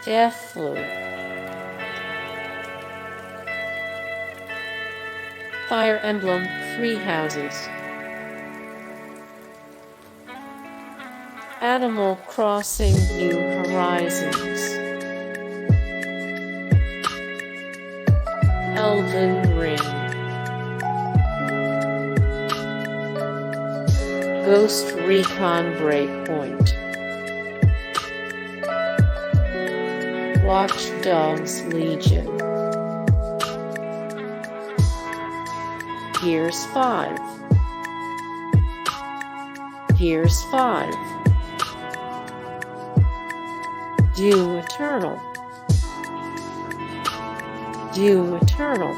Deathloop, Fire Emblem Three Houses, Animal Crossing New Horizons, Elden Ring, Ghost Recon Breakpoint, Watch Dogs Legion, Gears 5, Gears 5, Doom Eternal, Doom Eternal,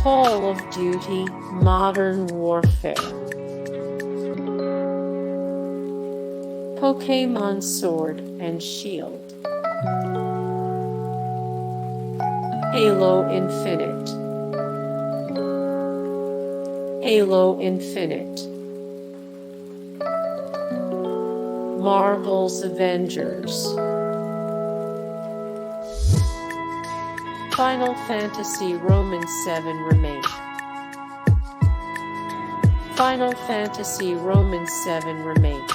Call of Duty Modern Warfare, Pokémon Sword and Shield, Halo Infinite, Halo Infinite, Marvel's Avengers, Final Fantasy Roman VII Remake, Final Fantasy Roman VII Remake,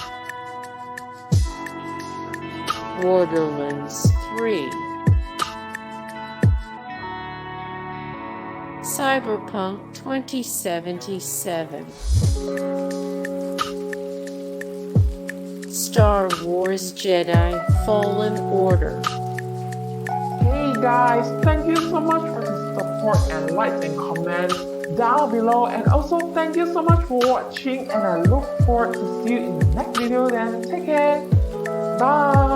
Borderlands 3, Cyberpunk 2077, Star Wars Jedi Fallen Order. Hey guys, thank you so much for the support and likes and comments down below, and also thank you so much for watching, and I look forward to see you in the next video. Then take care, bye.